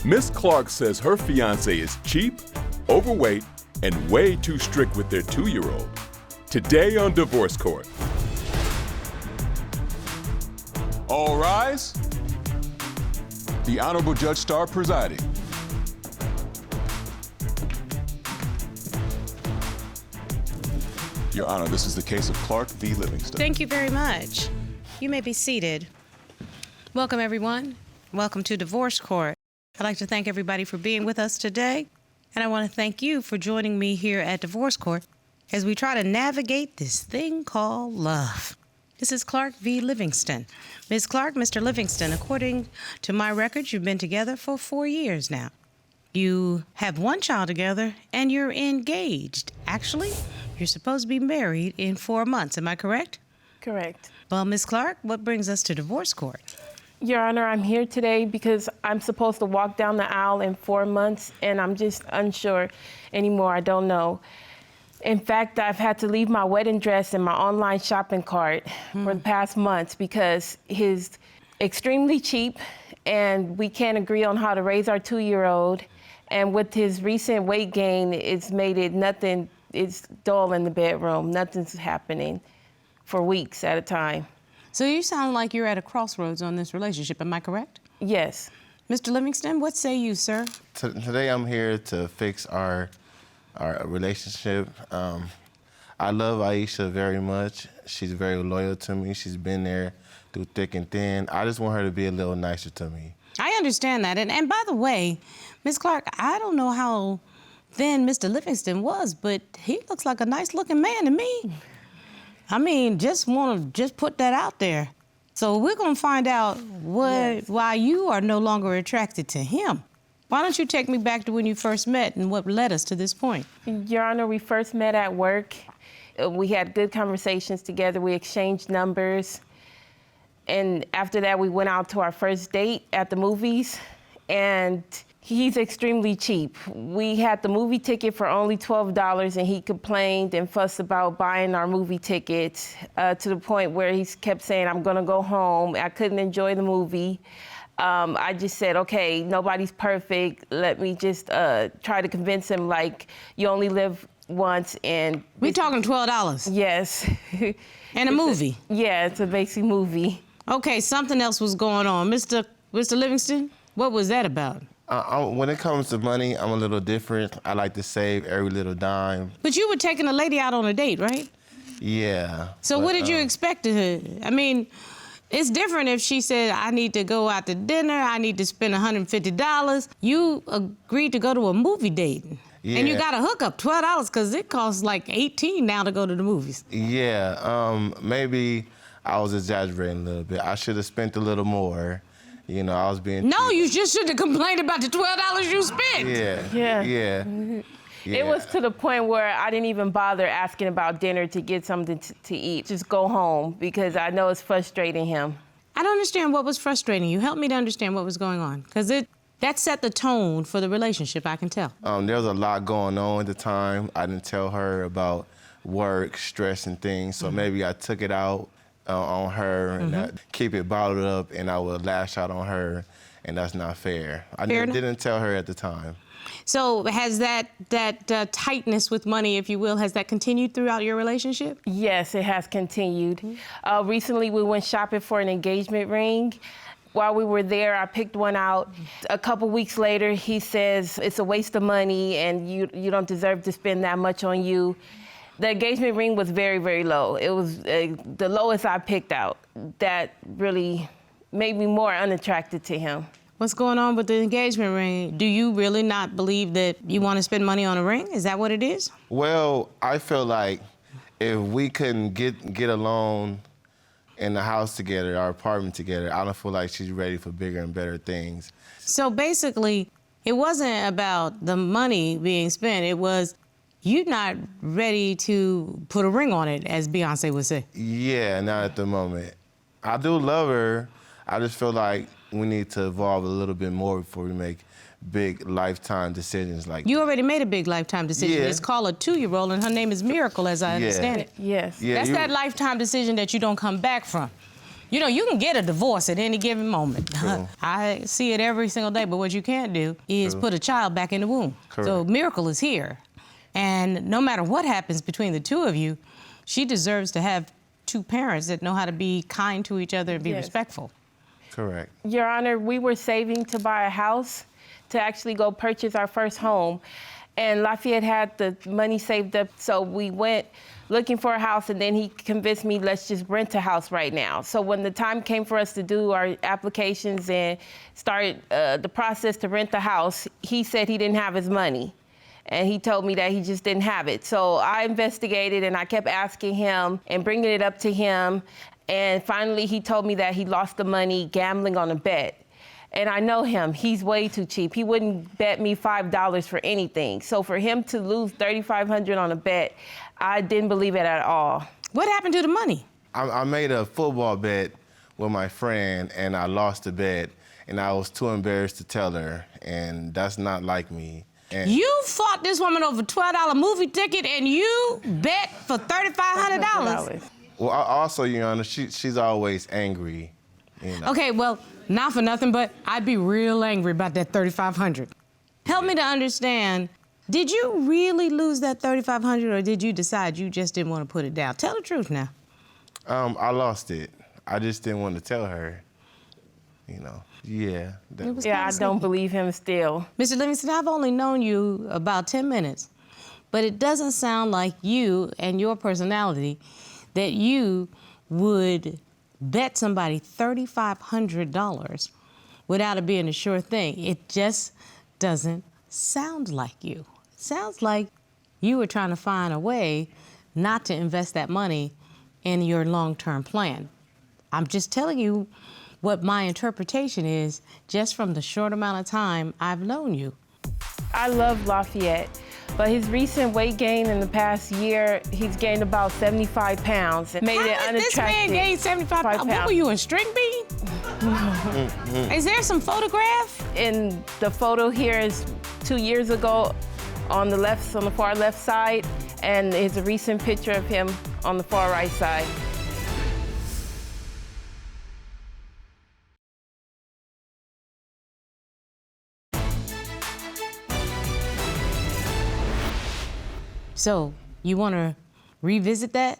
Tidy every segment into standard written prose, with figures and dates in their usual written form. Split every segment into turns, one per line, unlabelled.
Miss Clark says her fiancé is cheap, overweight, and way too strict with their 2-year-old. Today on Divorce Court. All rise. The Honorable Judge Starr presiding. Your Honor, this is the case of Clark v. Livingston.
Thank you very much. You may be seated. Welcome, everyone. Welcome to Divorce Court. I'd like to thank everybody for being with us today, and I want to thank you for joining me here at Divorce Court as we try to navigate this thing called love. This is Clark v. Livingston. Ms. Clark, Mr. Livingston, according to my records, you've been together for 4 years now. You have one child together, and you're engaged. Actually, you're supposed to be married in 4 months. Am I correct?
Correct.
Well, Ms. Clark, what brings us to Divorce Court?
Your Honor, I'm here today because I'm supposed to walk down the aisle in 4 months, and I'm just unsure anymore. I don't know. In fact, I've had to leave my wedding dress in my online shopping cart for the past months because he's extremely cheap, and we can't agree on how to raise our 2-year-old. And with his recent weight gain, it's made it nothing. It's dull in the bedroom. Nothing's happening for weeks at a time.
So you sound like you're at a crossroads on this relationship, am I correct?
Yes.
Mr. Livingston, what say you, sir?
Today I'm here to fix our relationship. I love Aiysha very much. She's very loyal to me. She's been there through thick and thin. I just want her to be a little nicer to me.
I understand that. And by the way, Ms. Clark, I don't know how thin Mr. Livingston was, but he looks like a nice-looking man to me. I mean, just want to put that out there. So we're going to find out why you are no longer attracted to him. Why don't you take me back to when you first met and what led us to this point?
Your Honor, we first met at work. We had good conversations together. We exchanged numbers. And after that, we went out to our first date at the movies. And he's extremely cheap. We had the movie ticket for only $12, and he complained and fussed about buying our movie tickets to the point where he kept saying, I'm gonna go home. I couldn't enjoy the movie. I just said, okay, nobody's perfect. Let me just try to convince him, like, you only live once, and...
We're talking $12?
Yes.
And a movie?
Yeah, it's a basic movie.
Okay, something else was going on. Mr. Livingston, what was that about?
When it comes to money, I'm a little different. I like to save every little dime.
But you were taking a lady out on a date, right?
Yeah.
So what did you expect to her? I mean, it's different if she said, I need to go out to dinner, I need to spend $150. You agreed to go to a movie date. Yeah. And you got a hookup, $12, because it costs like $18 now to go to the movies.
Yeah, maybe I was exaggerating a little bit. I should have spent a little more. You know, I was being...
No, you just should have complained about the $12 you spent.
Yeah.
It was to the point where I didn't even bother asking about dinner to get something to eat. Just go home, because I know it's frustrating him.
I don't understand what was frustrating you. Help me to understand what was going on, because that set the tone for the relationship, I can tell.
There was a lot going on at the time. I didn't tell her about work, stress, and things, so maybe I took it out on her and I'd keep it bottled up, and I would lash out on her, and that's not fair. I didn't tell her at the time.
So has that tightness with money, if you will, has that continued throughout your relationship?
Yes, it has continued. Recently, we went shopping for an engagement ring. While we were there, I picked one out. A couple weeks later, he says, it's a waste of money, and you don't deserve to spend that much on you. The engagement ring was very, very low. It was the lowest I picked out. That really made me more unattracted to him.
What's going on with the engagement ring? Do you really not believe that you want to spend money on a ring? Is that what it is?
Well, I feel like if we couldn't get along in the house together, our apartment together, I don't feel like she's ready for bigger and better things.
So basically, it wasn't about the money being spent. It was you're not ready to put a ring on it, as Beyonce would say.
Yeah, not at the moment. I do love her. I just feel like we need to evolve a little bit more before we make big lifetime decisions like
You already made a big lifetime decision.
Yeah.
It's called a 2-year-old, and her name is Miracle, as I understand it.
Yes.
Yeah,
That's that lifetime decision that you don't come back from. You know, you can get a divorce at any given moment.
True.
I see it every single day, but what you can't do is
True.
put a child back in the womb.
Correct.
So miracle is here. And no matter what happens between the two of you, she deserves to have two parents that know how to be kind to each other and be
Yes.
respectful.
Correct.
Your Honor, we were saving to buy a house to actually go purchase our first home. And Lafeyette had the money saved up, so we went looking for a house, and then he convinced me, let's just rent a house right now. So when the time came for us to do our applications and start the process to rent the house, he said he didn't have his money. And he told me that he just didn't have it. So I investigated, and I kept asking him and bringing it up to him. And finally, he told me that he lost the money gambling on a bet. And I know him, he's way too cheap. He wouldn't bet me $5 for anything. So for him to lose $3,500 on a bet, I didn't believe it at all.
What happened to the money?
I made a football bet with my friend, and I lost the bet, and I was too embarrassed to tell her, and that's not like me. And
You fought this woman over a $12 movie ticket and you bet for $3,500.
well, also, Your Honor, she's always angry. You know.
Okay, well, not for nothing, but I'd be real angry about that $3,500. Help me to understand, did you really lose that $3,500 or did you decide you just didn't want to put it down? Tell the truth now.
I lost it. I just didn't want to tell her. You know, yeah.
It was
Yeah, I
kinda
don't
sneaky.
believe him still.
Mr. Livingston, I've only known you about 10 minutes, but it doesn't sound like you and your personality that you would bet somebody $3,500 without it being a sure thing. It just doesn't sound like you. It sounds like you were trying to find a way not to invest that money in your long-term plan. I'm just telling you what my interpretation is just from the short amount of time I've known you.
I love Lafeyette, but his recent weight gain in the past year, he's gained about 75 pounds. It made it
How did
unattractive.
this man gain 75 pounds? What were you, in string bean? Is there some photograph?
And the photo here is 2 years ago on the far left side, and it's a recent picture of him on the far right side.
So, you want to revisit that?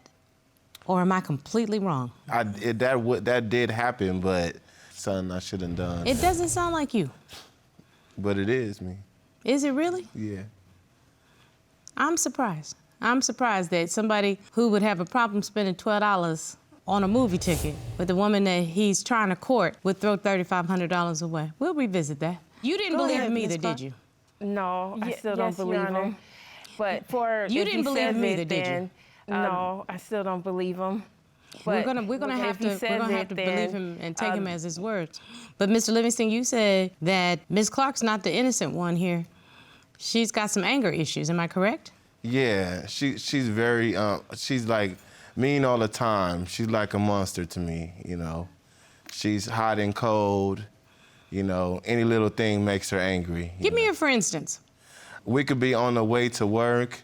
Or am I completely wrong?
That did happen, but something I shouldn't done.
It doesn't sound like you.
But it is me.
Is it really?
Yeah.
I'm surprised. I'm surprised that somebody who would have a problem spending $12 on a movie ticket with the woman that he's trying to court would throw $3,500 away. We'll revisit that. You didn't believe him either, did you?
No, I still don't believe him. But
You
if
didn't
he
believe
says
him either,
it,
did you?
then, no, I still don't believe him.
We're
But
gonna have
if he
to
says it,
believe
then,
him and take him as his words. But Mr. Livingston, you said that Ms. Clark's not the innocent one here. She's got some anger issues. Am I correct?
Yeah, she's very, she's like mean all the time. She's like a monster to me, you know. She's hot and cold, you know. Any little thing makes her angry.
Give me a for instance.
We could be on the way to work,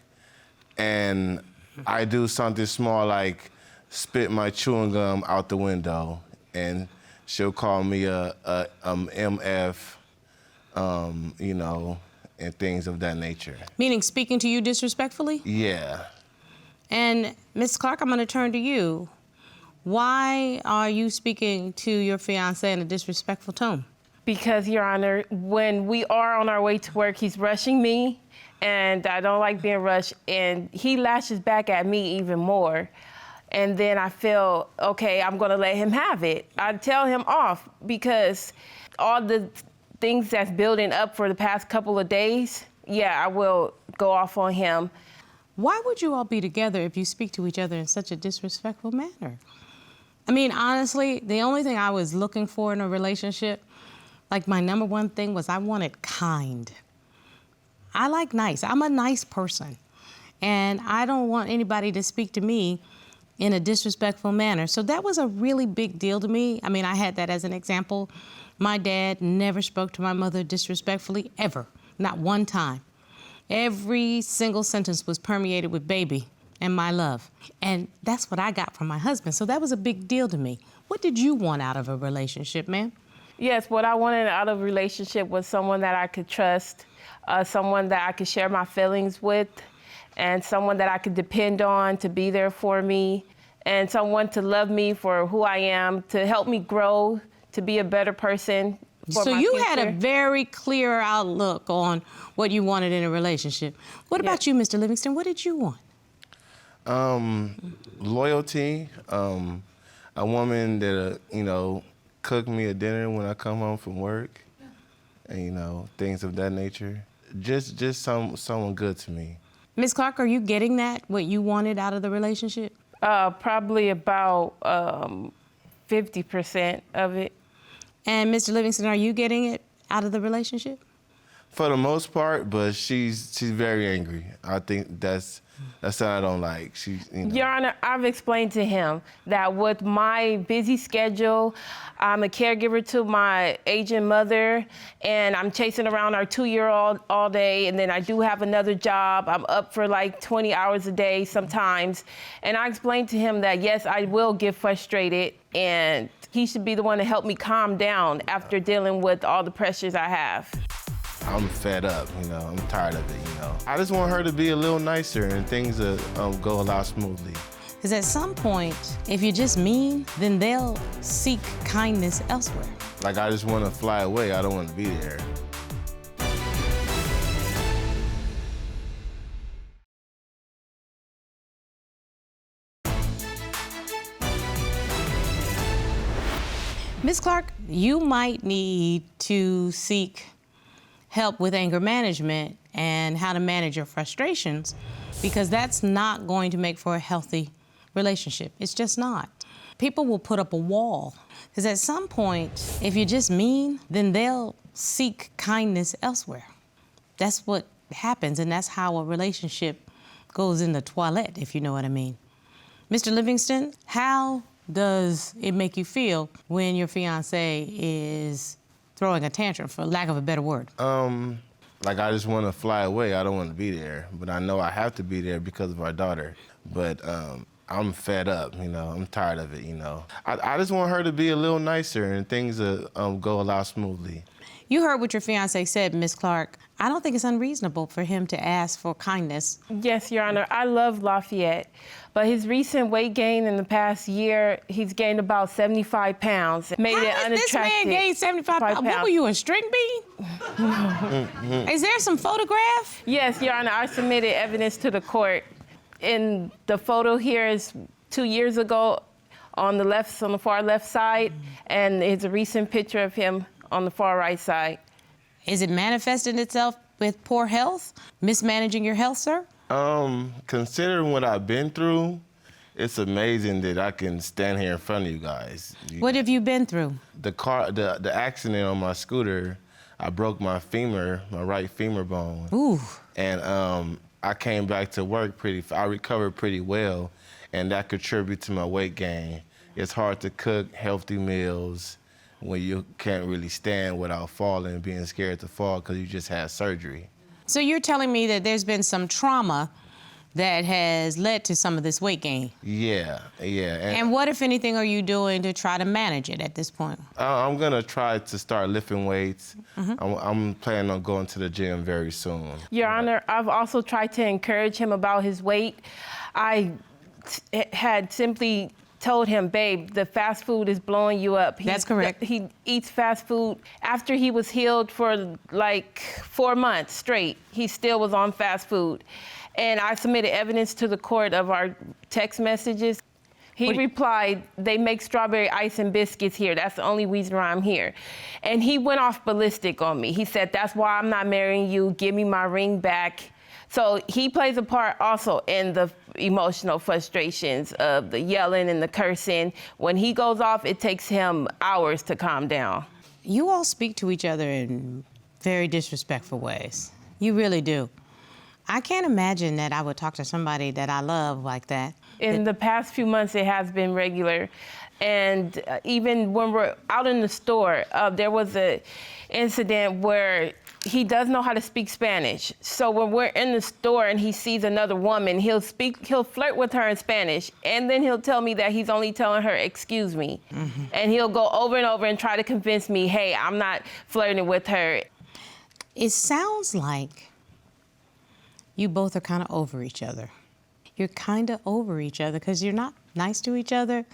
and I do something small like spit my chewing gum out the window, and she'll call me a MF, you know, and things of that nature.
Meaning speaking to you disrespectfully?
Yeah.
And Ms. Clark, I'm gonna turn to you. Why are you speaking to your fiancé in a disrespectful tone?
Because, Your Honor, when we are on our way to work, he's rushing me, and I don't like being rushed, and he lashes back at me even more. And then I feel, okay, I'm gonna let him have it. I tell him off because all the things that's building up for the past couple of days, yeah, I will go off on him.
Why would you all be together if you speak to each other in such a disrespectful manner? I mean, honestly, the only thing I was looking for in a relationship, like my number one thing was I wanted kind. I like nice. I'm a nice person. And I don't want anybody to speak to me in a disrespectful manner. So that was a really big deal to me. I mean, I had that as an example. My dad never spoke to my mother disrespectfully, ever. Not one time. Every single sentence was permeated with baby and my love. And that's what I got from my husband. So that was a big deal to me. What did you want out of a relationship, ma'am?
Yes, what I wanted out of a relationship was someone that I could trust, someone that I could share my feelings with, and someone that I could depend on to be there for me, and someone to love me for who I am, to help me grow, to be a better person for
So
my
you
future.
had a very clear outlook on what you wanted in a relationship. What about you, Mr. Livingston? What did you want?
Loyalty, a woman that, cook me a dinner when I come home from work, and, things of that nature. Just someone good to me.
Ms. Clark, are you getting that, what you wanted out of the relationship?
Probably about 50% of it.
And Mr. Livingston, are you getting it out of the relationship?
For the most part, but she's very angry. I think that's something I don't like.
Your Honor, I've explained to him that with my busy schedule, I'm a caregiver to my aging mother, and I'm chasing around our 2-year-old all day, and then I do have another job. I'm up for like 20 hours a day sometimes. And I explained to him that, yes, I will get frustrated, and he should be the one to help me calm down after dealing with all the pressures I have.
I'm fed up, I'm tired of it, I just want her to be a little nicer and things go a lot smoothly.
Because at some point, if you're just mean, then they'll seek kindness elsewhere.
Like, I just want to fly away. I don't want to be there.
Ms. Clark, you might need to seek help with anger management and how to manage your frustrations, because that's not going to make for a healthy relationship. It's just not. People will put up a wall, because at some point, if you're just mean, then they'll seek kindness elsewhere. That's what happens, and that's how a relationship goes in the toilet, if you know what I mean. Mr. Livingston, how does it make you feel when your fiancé is throwing a tantrum, for lack of a better word?
Like, I just want to fly away. I don't want to be there, but I know I have to be there because of our daughter. But I'm fed up, I'm tired of it, I just want her to be a little nicer and things go a lot smoothly.
You heard what your fiancé said, Ms. Clark. I don't think it's unreasonable for him to ask for kindness.
Yes, Your Honor, I love Lafeyette, but his recent weight gain in the past year, he's gained about 75 pounds. Made it unattractive.
This man gained 75 pounds? What were you, a string bean? Is there some photograph?
Yes, Your Honor, I submitted evidence to the court. And the photo here is 2 years ago on the far left side, and it's a recent picture of him on the far right side.
Is it manifesting itself with poor health? Mismanaging your health, sir?
Considering what I've been through, it's amazing that I can stand here in front of you guys.
What have you been through?
The accident on my scooter, I broke my right femur bone.
Ooh.
And I came back to work I recovered pretty well, and that contributed to my weight gain. It's hard to cook healthy meals when you can't really stand without falling and being scared to fall because you just had surgery.
So you're telling me that there's been some trauma that has led to some of this weight gain?
Yeah.
And what, if anything, are you doing to try to manage it at this point?
I'm gonna try to start lifting weights. I'm planning on going to the gym very soon.
Your Honor, I've also tried to encourage him about his weight. I had simply told him, babe, the fast food is blowing you up.
That's correct.
He eats fast food. After he was healed for like 4 months straight, he still was on fast food. And I submitted evidence to the court of our text messages. He replied, they make strawberry ice and biscuits here. That's the only reason why I'm here. And he went off ballistic on me. He said, that's why I'm not marrying you. Give me my ring back. So he plays a part also in the emotional frustrations of the yelling and the cursing. When he goes off, it takes him hours to calm down.
You all speak to each other in very disrespectful ways. You really do. I can't imagine that I would talk to somebody that I love like that.
In the past few months, it has been regular. And even when we're out in the store, there was an incident where he does know how to speak Spanish. So when we're in the store and he sees another woman, he'll flirt with her in Spanish, and then he'll tell me that he's only telling her, excuse me. And he'll go over and over and try to convince me, hey, I'm not flirting with her.
It sounds like you both are kind of over each other. You're kind of over each other because you're not nice to each other.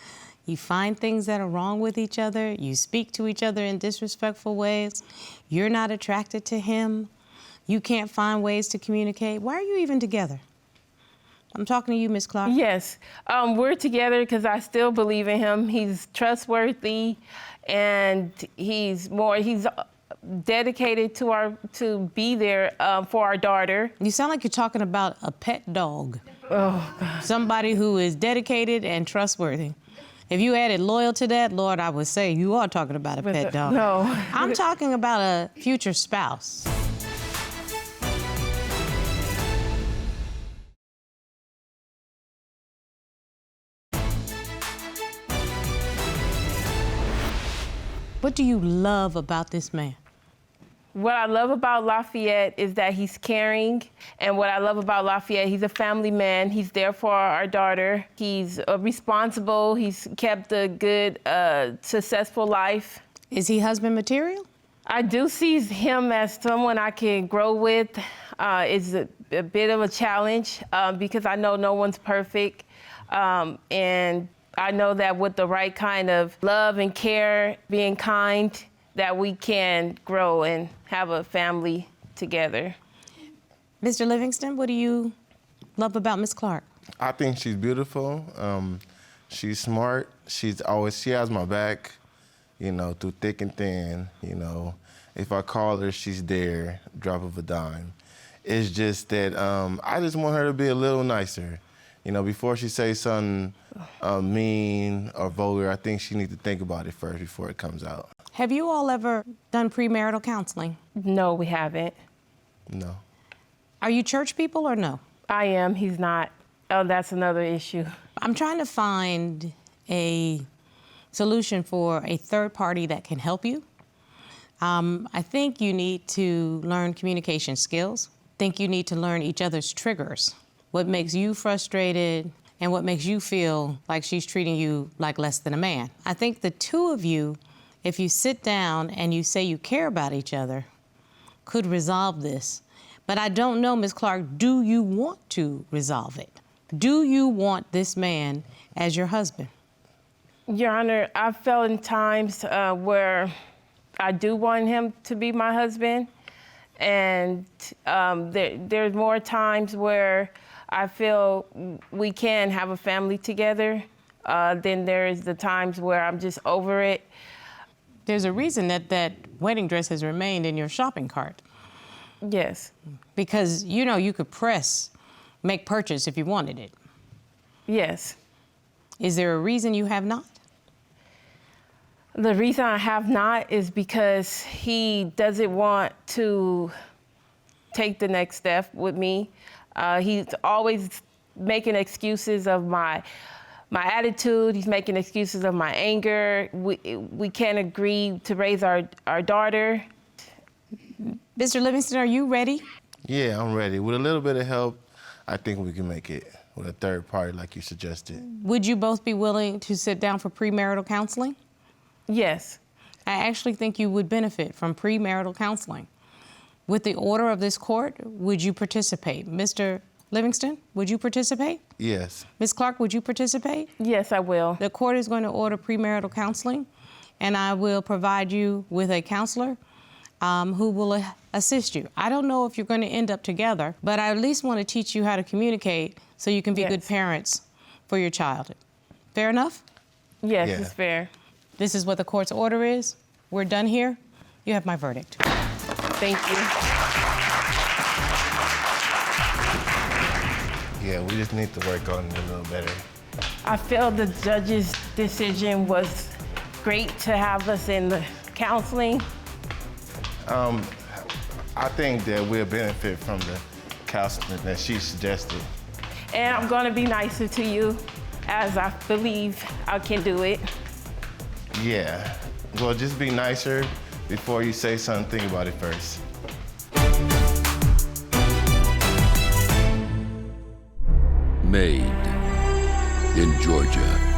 You find things that are wrong with each other. You speak to each other in disrespectful ways. You're not attracted to him. You can't find ways to communicate. Why are you even together? I'm talking to you, Ms. Clark.
Yes, we're together because I still believe in him. He's trustworthy, and he's dedicated to be there for our daughter.
You sound like you're talking about a pet dog.
Oh, God.
Somebody who is dedicated and trustworthy. If you added loyal to that, Lord, I would say you are talking about a pet dog.
No.
I'm talking about a future spouse. What do you love about this man?
What I love about Lafeyette is that he's caring. And what I love about Lafeyette, he's a family man. He's there for our daughter. He's responsible. He's kept a good, successful life.
Is he husband material?
I do see him as someone I can grow with. It's a bit of a challenge because I know no one's perfect. And I know that with the right kind of love and care, being kind, that we can grow and have a family together.
Mr. Livingston, what do you love about Miss Clark?
I think she's beautiful. She's smart. She has my back, through thick and thin. If I call her, she's there, drop of a dime. It's just that I just want her to be a little nicer. Before she says something mean or vulgar, I think she needs to think about it first before it comes out.
Have you all ever done premarital counseling?
No, we haven't.
No.
Are you church people or no?
I am, he's not. Oh, that's another issue.
I'm trying to find a solution for a third party that can help you. I think you need to learn communication skills. I think you need to learn each other's triggers. What makes you frustrated and what makes you feel like she's treating you like less than a man. I think the two of you, if you sit down and you say you care about each other, could resolve this. But I don't know, Ms. Clark, do you want to resolve it? Do you want this man as your husband?
Your Honor, I've felt in times where I do want him to be my husband. And there's more times where I feel we can have a family together. Then there's the times where I'm just over it.
There's a reason that wedding dress has remained in your shopping cart.
Yes.
Because, you could make purchase if you wanted it.
Yes.
Is there a reason you have not?
The reason I have not is because he doesn't want to take the next step with me. He's always making excuses of my attitude. He's making excuses of my anger. We can't agree to raise our daughter.
Mr. Livingston, are you ready?
Yeah, I'm ready. With a little bit of help, I think we can make it with a third party like you suggested.
Would you both be willing to sit down for premarital counseling?
Yes.
I actually think you would benefit from premarital counseling. With the order of this court, would you participate? Mr. Livingston, would you participate?
Yes.
Ms. Clark, would you participate?
Yes, I will.
The court is going to order premarital counseling, and I will provide you with a counselor who will assist you. I don't know if you're going to end up together, but I at least want to teach you how to communicate so you can be good parents for your child. Fair enough?
Yes,
Yeah.
it's fair.
This is what the court's order is. We're done here. You have my verdict.
Thank you.
Yeah, we just need to work on it a little better.
I feel the judge's decision was great to have us in the counseling.
I think that we'll benefit from the counseling that she suggested.
And I'm going to be nicer to you as I believe I can do it.
Yeah. Well, just be nicer before you say something. Think about it first.
Made in Georgia.